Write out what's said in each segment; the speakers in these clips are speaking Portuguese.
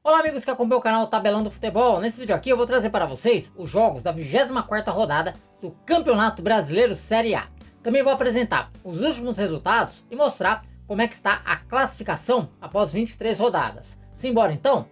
Olá amigos que acompanham o canal Tabelão do Futebol. Nesse vídeo aqui eu vou trazer para vocês os jogos da 24ª rodada do Campeonato Brasileiro Série A. Também vou apresentar os últimos resultados e mostrar como é que está a classificação após 23 rodadas. Simbora então?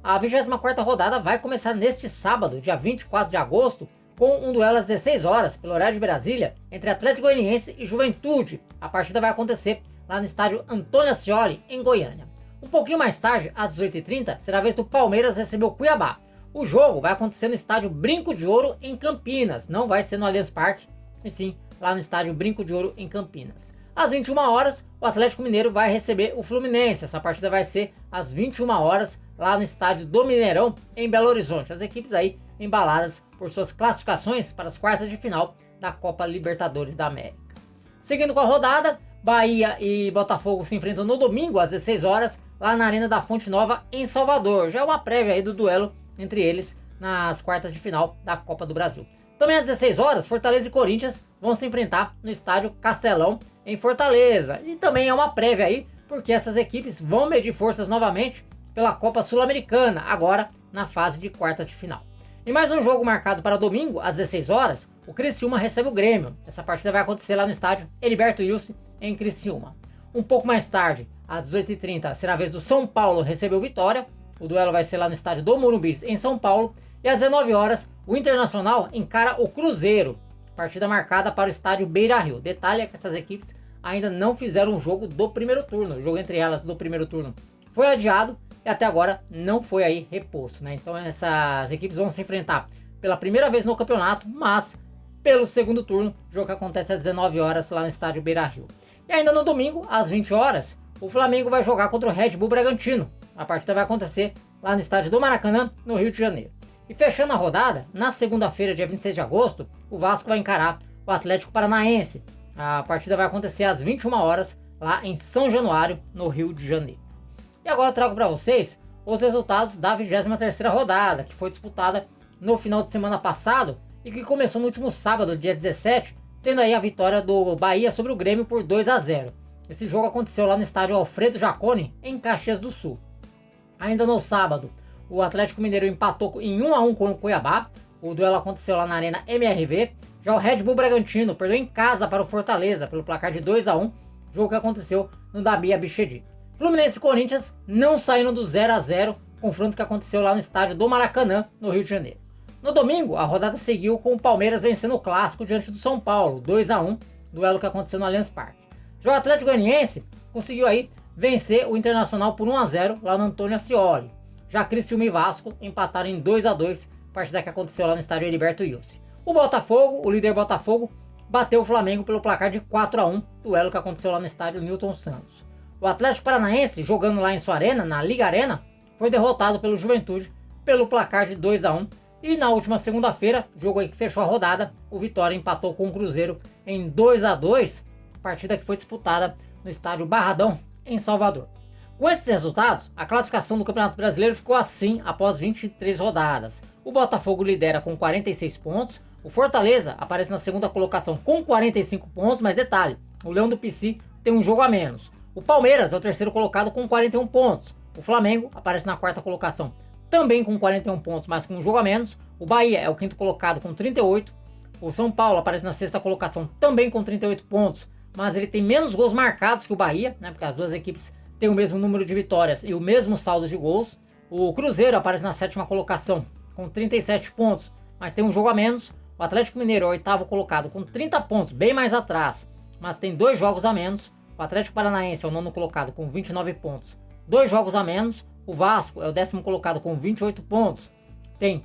A 24ª rodada vai começar neste sábado, dia 24 de agosto, com um duelo às 16 horas, pelo horário de Brasília, entre Atlético Goianiense e Juventude. A partida vai acontecer lá no estádio Antônio Ascioli, em Goiânia. Um pouquinho mais tarde, às 18h30, será a vez do Palmeiras receber o Cuiabá. O jogo vai acontecer no estádio Brinco de Ouro, em Campinas. Não vai ser no Allianz Parque, e sim lá no estádio Brinco de Ouro, em Campinas. Às 21 horas, o Atlético Mineiro vai receber o Fluminense. Essa partida vai ser às 21 horas, lá no estádio do Mineirão, em Belo Horizonte. As equipes aí embaladas por suas classificações para as quartas de final da Copa Libertadores da América. Seguindo com a rodada, Bahia e Botafogo se enfrentam no domingo às 16 horas, lá na Arena da Fonte Nova, em Salvador. Já é uma prévia aí do duelo entre eles nas quartas de final da Copa do Brasil. Também às 16 horas, Fortaleza e Corinthians vão se enfrentar no estádio Castelão, em Fortaleza. E também é uma prévia aí, porque essas equipes vão medir forças novamente pela Copa Sul-Americana, agora na fase de quartas de final. E mais um jogo marcado para domingo, às 16 horas, o Criciúma recebe o Grêmio. Essa partida vai acontecer lá no estádio Heriberto Ilse, em Criciúma. Um pouco mais tarde, às 18h30, será a vez do São Paulo receber o Vitória. O duelo vai ser lá no estádio do Morumbi, em São Paulo. E às 19 horas, o Internacional encara o Cruzeiro. Partida marcada para o estádio Beira-Rio. Detalhe é que essas equipes ainda não fizeram o jogo do primeiro turno. O jogo entre elas do primeiro turno foi adiado e até agora não foi aí reposto, né? Então essas equipes vão se enfrentar pela primeira vez no campeonato, mas pelo segundo turno, jogo que acontece às 19 horas lá no estádio Beira-Rio. E ainda no domingo, às 20 horas, o Flamengo vai jogar contra o Red Bull Bragantino. A partida vai acontecer lá no estádio do Maracanã, no Rio de Janeiro. E fechando a rodada, na segunda-feira, dia 26 de agosto, o Vasco vai encarar o Atlético Paranaense. A partida vai acontecer às 21 horas, lá em São Januário, no Rio de Janeiro. E agora eu trago para vocês os resultados da 23ª rodada, que foi disputada no final de semana passado e que começou no último sábado, dia 17, tendo aí a vitória do Bahia sobre o Grêmio por 2-0. Esse jogo aconteceu lá no estádio Alfredo Jaconi, em Caxias do Sul. Ainda no sábado, o Atlético Mineiro empatou em 1-1 com o Cuiabá. O duelo aconteceu lá na Arena MRV. Já o Red Bull Bragantino perdeu em casa para o Fortaleza pelo placar de 2-1, jogo que aconteceu no Dabi Abichedi. Fluminense e Corinthians não saíram do 0-0, confronto que aconteceu lá no estádio do Maracanã, no Rio de Janeiro. No domingo, a rodada seguiu com o Palmeiras vencendo o Clássico diante do São Paulo, 2-1, duelo que aconteceu no Allianz Parque. Já o Atlético Goianiense conseguiu aí vencer o Internacional por 1-0 lá no Antônio Ascioli. Já Criciúma e Vasco empataram em 2-2, partida que aconteceu lá no estádio Heriberto Ilse. O Botafogo, o líder Botafogo, bateu o Flamengo pelo placar de 4-1, duelo que aconteceu lá no estádio Newton Santos. O Atlético Paranaense, jogando lá em sua arena, na Liga Arena, foi derrotado pelo Juventude pelo placar de 2-1. E na última segunda-feira, jogo aí que fechou a rodada, o Vitória empatou com o Cruzeiro em 2-2, partida que foi disputada no estádio Barradão, em Salvador. Com esses resultados, a classificação do Campeonato Brasileiro ficou assim após 23 rodadas. O Botafogo lidera com 46 pontos, o Fortaleza aparece na segunda colocação com 45 pontos, mas detalhe, o Leão do Pici tem um jogo a menos. O Palmeiras é o terceiro colocado com 41 pontos, o Flamengo aparece na quarta colocação também com 41 pontos, mas com um jogo a menos. O Bahia é o quinto colocado com 38. O São Paulo aparece na sexta colocação também com 38 pontos, mas ele tem menos gols marcados que o Bahia, né? Porque as duas equipes têm o mesmo número de vitórias e o mesmo saldo de gols. O Cruzeiro aparece na sétima colocação com 37 pontos, mas tem um jogo a menos. O Atlético Mineiro é o oitavo colocado com 30 pontos, bem mais atrás, mas tem 2 jogos a menos. O Atlético Paranaense é o nono colocado com 29 pontos, 2 jogos a menos. O Vasco é o décimo colocado com 28 pontos, tem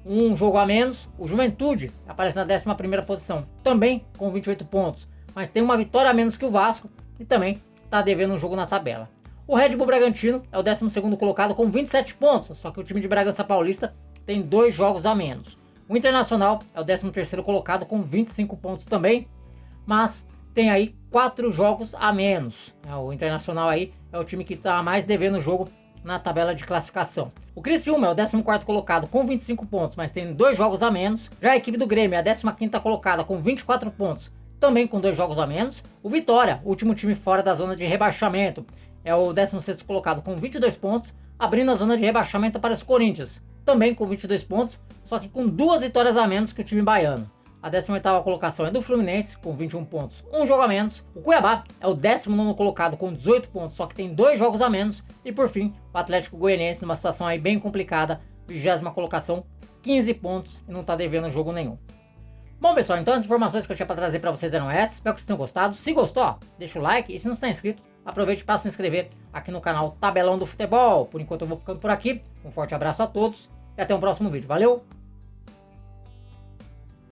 um jogo a menos. O Juventude aparece na 11ª posição, também com 28 pontos, mas tem uma vitória a menos que o Vasco e também está devendo um jogo na tabela. O Red Bull Bragantino é o 12º colocado com 27 pontos, só que o time de Bragança Paulista tem 2 jogos a menos. O Internacional é o 13º colocado com 25 pontos também, mas tem aí 4 jogos a menos. O Internacional aí é o time que está mais devendo o jogo na tabela de classificação. O Criciúma é o 14º colocado com 25 pontos, mas tem 2 jogos a menos. Já a equipe do Grêmio é a 15ª colocada com 24 pontos, também com 2 jogos a menos. O Vitória, último time fora da zona de rebaixamento, é o 16º colocado com 22 pontos, abrindo a zona de rebaixamento para os Corinthians, também com 22 pontos, só que com 2 vitórias a menos que o time baiano. A 18ª colocação é do Fluminense, com 21 pontos, 1 jogo a menos. O Cuiabá é o 19º colocado com 18 pontos, só que tem 2 jogos a menos. E por fim, o Atlético Goianiense numa situação aí bem complicada, 20ª colocação, 15 pontos e não tá devendo jogo nenhum. Bom pessoal, então as informações que eu tinha para trazer para vocês eram essas, espero que vocês tenham gostado. Se gostou, ó, deixa o like e se não está inscrito, aproveite para se inscrever aqui no canal Tabelão do Futebol. Por enquanto eu vou ficando por aqui, um forte abraço a todos e até o próximo vídeo, valeu!